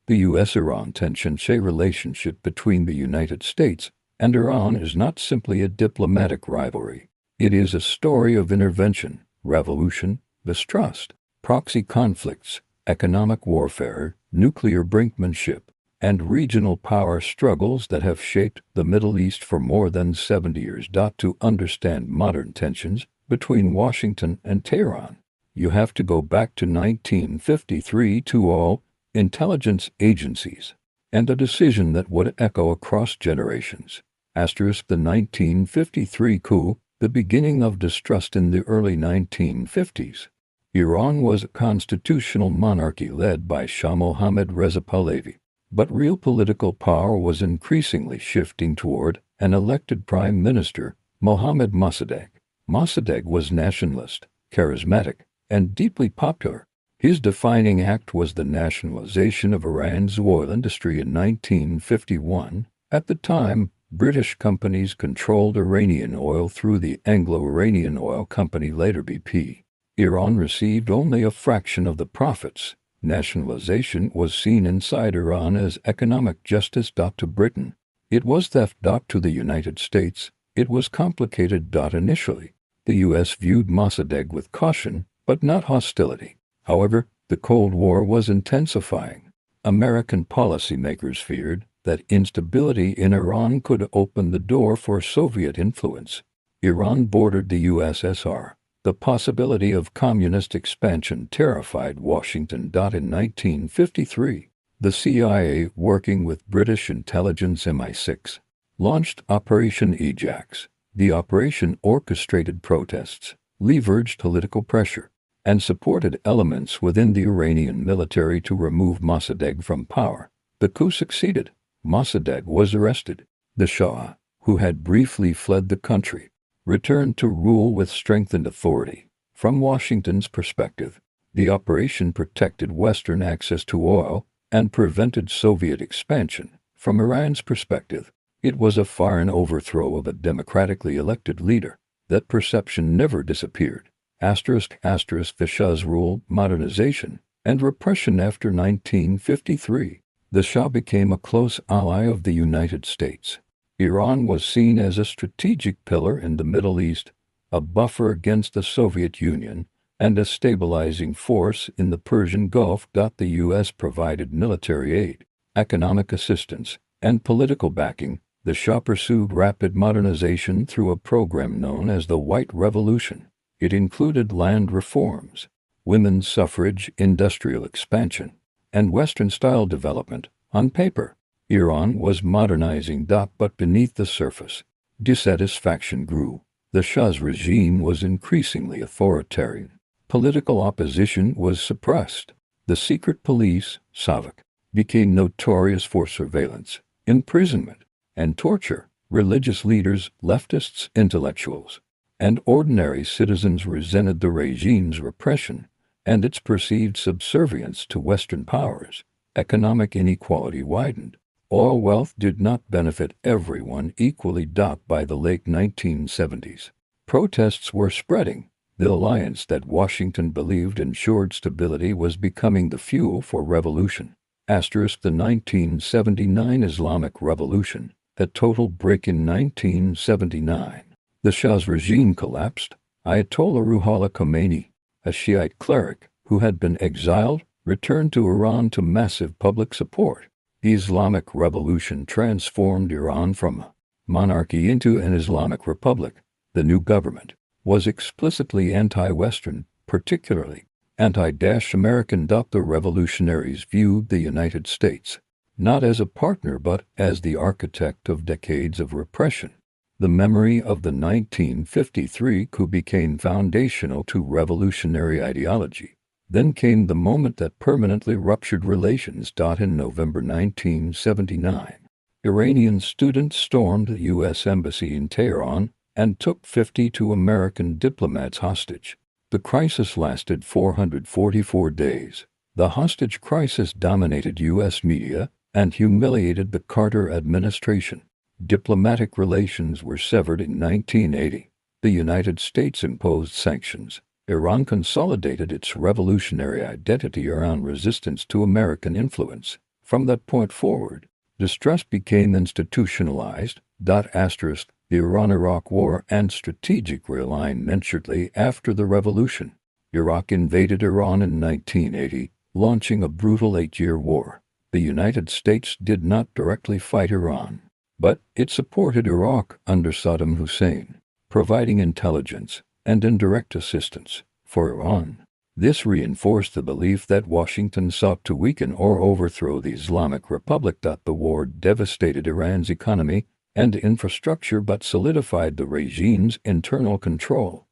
The U.S. Iran tension relationship between the United States and Iran is not simply a diplomatic rivalry. It is a story of intervention, revolution, distrust, proxy conflicts, economic warfare, nuclear brinkmanship, and regional power struggles that have shaped the Middle East for more than 70 years. To understand modern tensions between Washington and Tehran, you have to go back to 1953 to all intelligence agencies, and a decision that would echo across generations. The 1953 coup, the beginning of distrust in the early 1950s. Iran was a constitutional monarchy led by Shah Mohammad Reza Pahlavi, but real political power was increasingly shifting toward an elected prime minister, Mohammad Mossadegh. Mossadegh was nationalist, charismatic, and deeply popular. His defining act was the nationalization of Iran's oil industry in 1951. At the time, British companies controlled Iranian oil through the Anglo-Iranian Oil Company, later BP. Iran received only a fraction of the profits. Nationalization was seen inside Iran as economic justice. To Britain, it was theft. To the United States, it was complicated. Initially, the U.S. viewed Mossadegh with caution, but not hostility. However, the Cold War was intensifying. American policymakers feared that instability in Iran could open the door for Soviet influence. Iran bordered the USSR. The possibility of communist expansion terrified Washington. In 1953, the CIA, working with British intelligence MI6, launched Operation Ajax. The operation orchestrated protests, leveraged political pressure, and supported elements within the Iranian military to remove Mossadegh from power. The coup succeeded. Mossadegh was arrested. The Shah, who had briefly fled the country, returned to rule with strengthened authority. From Washington's perspective, the operation protected Western access to oil and prevented Soviet expansion. From Iran's perspective, it was a foreign overthrow of a democratically elected leader. That perception never disappeared. The Shah's rule, modernization, and repression. After 1953, the Shah became a close ally of the United States. Iran was seen as a strategic pillar in the Middle East, a buffer against the Soviet Union, and a stabilizing force in the Persian Gulf. The U.S. provided military aid, economic assistance, and political backing. The Shah pursued rapid modernization through a program known as the White Revolution. It included land reforms, women's suffrage, industrial expansion, and Western-style development. On paper, Iran was modernizing. But beneath the surface, dissatisfaction grew. The Shah's regime was increasingly authoritarian. Political opposition was suppressed. The secret police, SAVAK, became notorious for surveillance, imprisonment, and torture. Religious leaders, leftists, intellectuals, and ordinary citizens resented the regime's repression and its perceived subservience to Western powers. Economic inequality widened. Oil wealth did not benefit everyone equally. By the late 1970s, protests were spreading. The alliance that Washington believed ensured stability was becoming the fuel for revolution. The 1979 Islamic Revolution, a total break in 1979. The Shah's regime collapsed. Ayatollah Ruhollah Khomeini, a Shiite cleric who had been exiled, returned to Iran to massive public support. The Islamic Revolution transformed Iran from a monarchy into an Islamic republic. The new government was explicitly anti-Western, particularly anti-American. The revolutionaries viewed the United States not as a partner but as the architect of decades of repression. The memory of the 1953 coup became foundational to revolutionary ideology. Then came the moment that permanently ruptured relations. In November 1979, Iranian students stormed the U.S. Embassy in Tehran and took 52 American diplomats hostage. The crisis lasted 444 days. The hostage crisis dominated U.S. media and humiliated the Carter administration. Diplomatic relations were severed in 1980. The United States imposed sanctions. Iran consolidated its revolutionary identity around resistance to American influence. From that point forward, distrust became institutionalized. The Iran-Iraq War and strategic realignment shortly after the revolution. Iraq invaded Iran in 1980, launching a brutal 8-year war. The United States did not directly fight Iran, but it supported Iraq under Saddam Hussein, providing intelligence and indirect assistance for Iran. This reinforced the belief that Washington sought to weaken or overthrow the Islamic Republic. The war devastated Iran's economy and infrastructure but solidified the regime's internal control.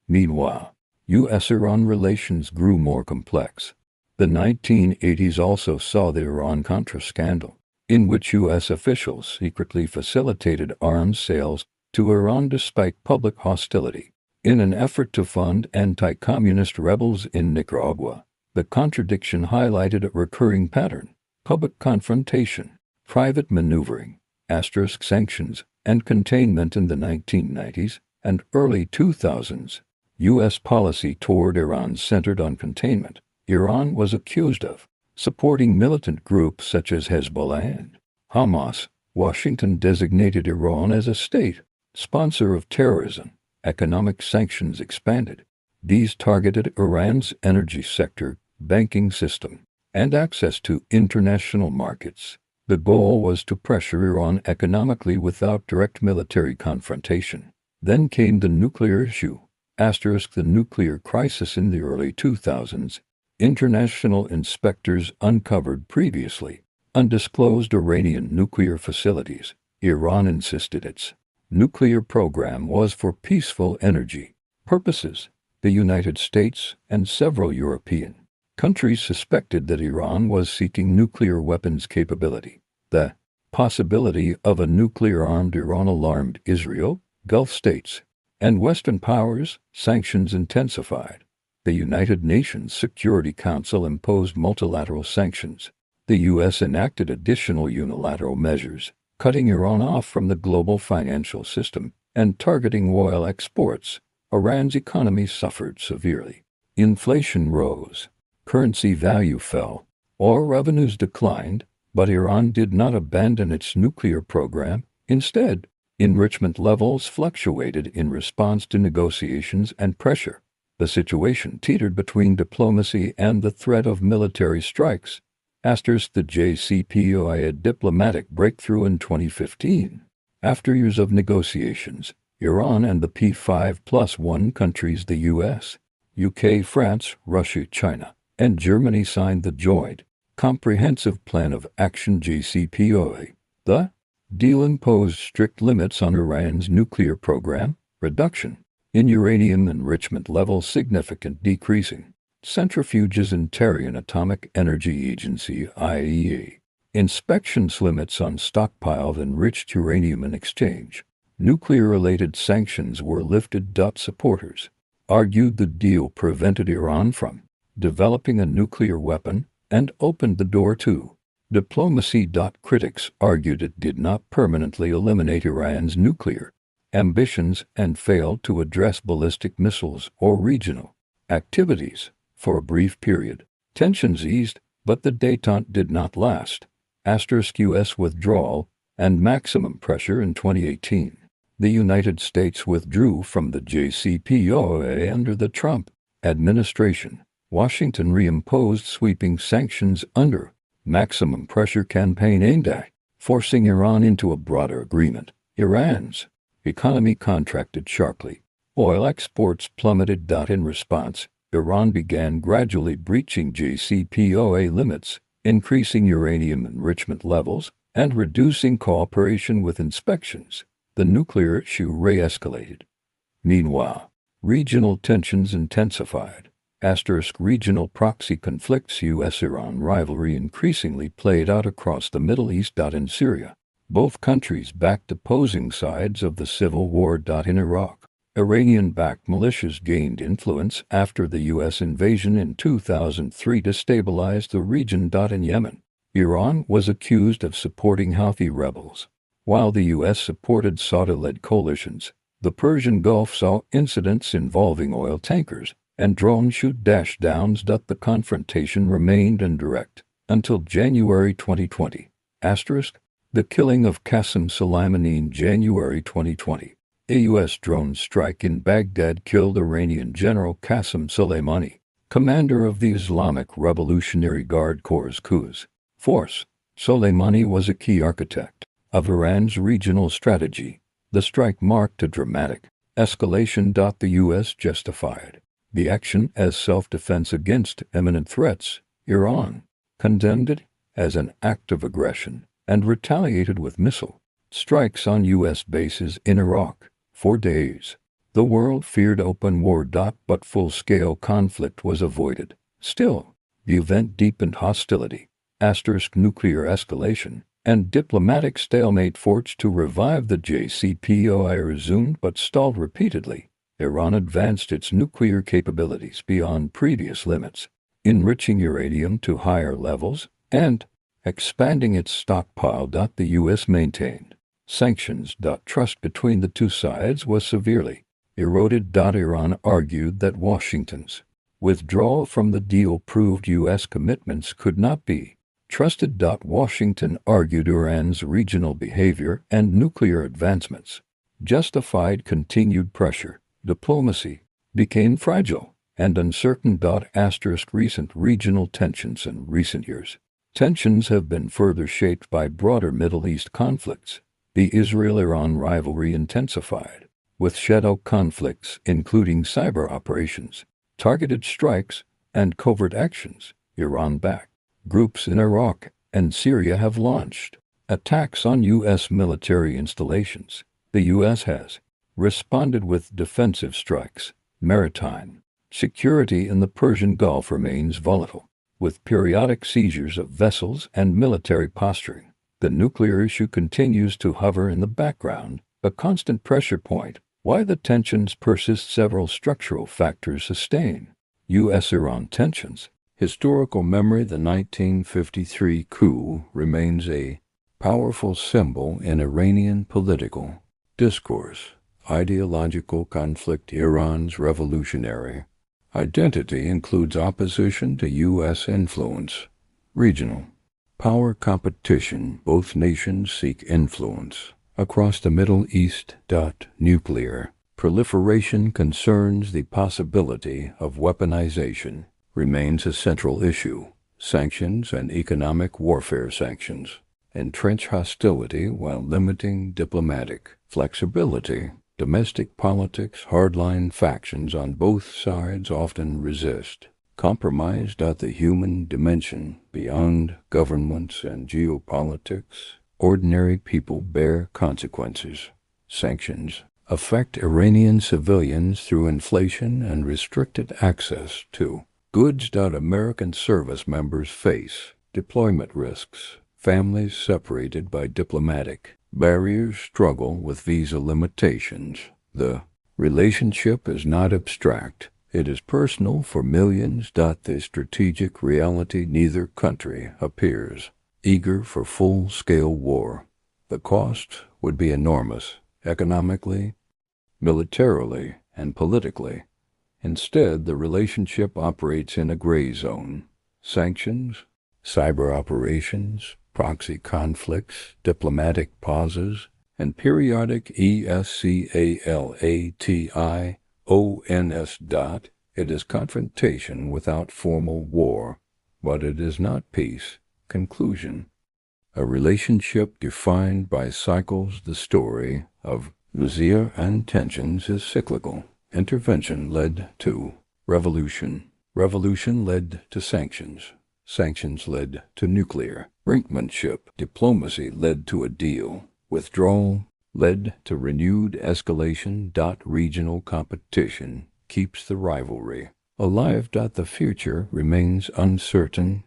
Meanwhile, U.S.-Iran relations grew more complex. The 1980s also saw the Iran-Contra scandal, in which U.S. officials secretly facilitated arms sales to Iran despite public hostility. In an effort to fund anti-communist rebels in Nicaragua, the contradiction highlighted a recurring pattern: public confrontation, private maneuvering, sanctions, and containment. In the 1990s and early 2000s. U.S. policy toward Iran centered on containment. Iran was accused of supporting militant groups such as Hezbollah and Hamas. Washington designated Iran as a state sponsor of terrorism. Economic sanctions expanded. These targeted Iran's energy sector, banking system, and access to international markets. The goal was to pressure Iran economically without direct military confrontation. Then came the nuclear issue. The nuclear crisis in the early 2000s. International inspectors uncovered previously undisclosed Iranian nuclear facilities. Iran insisted its nuclear program was for peaceful energy purposes. The United States and several European countries suspected that Iran was seeking nuclear weapons capability. The possibility of a nuclear-armed Iran alarmed Israel, Gulf states, and Western powers. Sanctions intensified. The United Nations Security Council imposed multilateral sanctions. The U.S. enacted additional unilateral measures, cutting Iran off from the global financial system and targeting oil exports. Iran's economy suffered severely. Inflation rose, currency value fell, oil revenues declined, but Iran did not abandon its nuclear program. Instead, enrichment levels fluctuated in response to negotiations and pressure. The situation teetered between diplomacy and the threat of military strikes. The JCPOA had diplomatic breakthrough in 2015. After years of negotiations, Iran and the P5+1 countries, the U.S., UK, France, Russia, China, and Germany, signed the Joint Comprehensive Plan of Action JCPOA. The deal imposed strict limits on Iran's nuclear program, reduction in uranium enrichment levels significant decreasing, centrifuges in Tehran Atomic Energy Agency (IAEA), inspections limits on stockpiled enriched uranium in exchange. Nuclear-related sanctions were lifted. Supporters argued the deal prevented Iran from developing a nuclear weapon and opened the door to diplomacy. Critics argued it did not permanently eliminate Iran's nuclear ambitions and failed to address ballistic missiles or regional activities. For a brief period, tensions eased, but the détente did not last. U.S. withdrawal and maximum pressure. In 2018, the United States withdrew from the JCPOA under the Trump administration. Washington reimposed sweeping sanctions under maximum pressure campaign aimed at forcing Iran into a broader agreement. Iran's economy contracted sharply. Oil exports plummeted. In response, Iran began gradually breaching JCPOA limits, increasing uranium enrichment levels, and reducing cooperation with inspections. The nuclear issue re-escalated. Meanwhile, regional tensions intensified. Regional proxy conflicts. U.S.-Iran rivalry increasingly played out across the Middle East. In Syria, both countries backed opposing sides of the civil war. In Iraq, Iranian-backed militias gained influence after the U.S. invasion in 2003 destabilized the region. In Yemen, Iran was accused of supporting Houthi rebels, while the U.S. supported Saudi-led coalitions. The Persian Gulf saw incidents involving oil tankers and drone shoot-downs. The confrontation remained indirect. until January 2020. Asterisk. The killing of Qassem Soleimani in January 2020. A U.S. drone strike in Baghdad killed Iranian General Qassem Soleimani, commander of the Islamic Revolutionary Guard Corps' Quds Force. Soleimani was a key architect of Iran's regional strategy. The strike marked a dramatic escalation. The U.S. justified the action as self-defense against imminent threats. Iran condemned it as an act of aggression and retaliated with missile strikes on U.S. bases in Iraq. For days, the world feared open war. But full-scale conflict was avoided. Still, the event deepened hostility. Asterisk. Nuclear escalation and diplomatic stalemate forged to revive the JCPOA resumed but stalled repeatedly. Iran advanced its nuclear capabilities beyond previous limits, enriching uranium to higher levels and expanding its stockpile. The U.S. maintained sanctions. Trust between the two sides was severely eroded. Iran argued that Washington's withdrawal from the deal proved U.S. commitments could not be trusted. Washington argued Iran's regional behavior and nuclear advancements justified continued pressure. Diplomacy became fragile and uncertain. Asterisk. Recent regional tensions in recent years. Tensions have been further shaped by broader Middle East conflicts. The Israel-Iran rivalry intensified, with shadow conflicts including cyber operations, targeted strikes, and covert actions. Iran-backed groups in Iraq and Syria have launched attacks on U.S. military installations. The U.S. has responded with defensive strikes. Maritime security in the Persian Gulf remains volatile, with periodic seizures of vessels and military posturing. The nuclear issue continues to hover in the background, a constant pressure point. Why the tensions persist? Several structural factors sustain U.S.-Iran tensions. Historical memory. The 1953 coup remains a powerful symbol in Iranian political discourse. Ideological conflict. Iran's revolutionary identity includes opposition to U.S. influence. Regional power competition. Both nations seek influence across the Middle East. Nuclear proliferation concerns. The possibility of weaponization remains a central issue. Sanctions and economic warfare. Sanctions entrench hostility while limiting diplomatic flexibility. Domestic politics. Hardline factions on both sides often resist compromise. The human dimension. Beyond governments and geopolitics, ordinary people bear consequences. Sanctions affect Iranian civilians through inflation and restricted access to goods. American service members face deployment risks. Families separated by diplomatic barriers struggle with visa limitations. The relationship is not abstract. It is personal for millions. The strategic reality. Neither country appears eager for full-scale war. The cost would be enormous, economically, militarily, and politically. Instead, the relationship operates in a gray zone. Sanctions, cyber operations, proxy conflicts, diplomatic pauses, and periodic escalations. It is confrontation without formal war, but it is not peace. Conclusion. A relationship defined by cycles. The story of U.S. Iran tensions is cyclical. Intervention led to revolution. Revolution led to sanctions. Sanctions led to nuclear brinkmanship. Diplomacy led to a deal. Withdrawal led to renewed escalation. Regional competition keeps the rivalry alive. The future remains uncertain.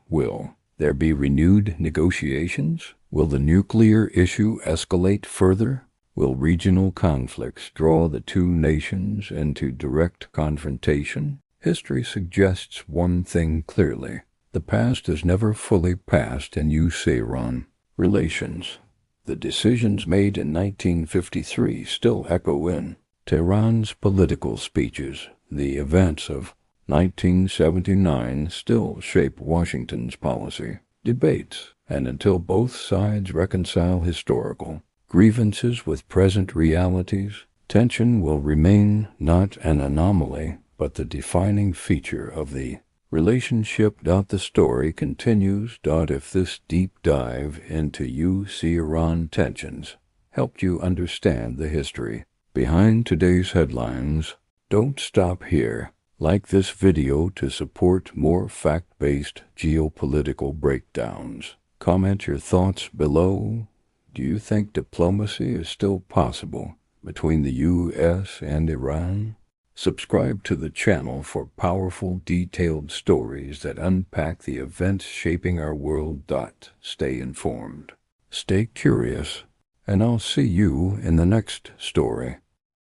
Will there be renewed negotiations? Will the nuclear issue escalate further? Will regional conflicts draw the two nations into direct confrontation? History suggests one thing clearly. The past is never fully past in U.S.-Iran relations. The decisions made in 1953 still echo in Tehran's political speeches. The events of 1979 still shape Washington's policy, debates, and until both sides reconcile historical grievances with present realities, tension will remain not an anomaly, but the defining feature of the relationship. The story continues. If this deep dive into U.S Iran tensions helped you understand the history behind today's headlines, don't stop here. Like this video to support more fact-based geopolitical breakdowns. Comment your thoughts below. Do you think diplomacy is still possible between the U.S. and Iran? Subscribe to the channel for powerful, detailed stories that unpack the events shaping our world. Stay informed, stay curious, and I'll see you in the next story.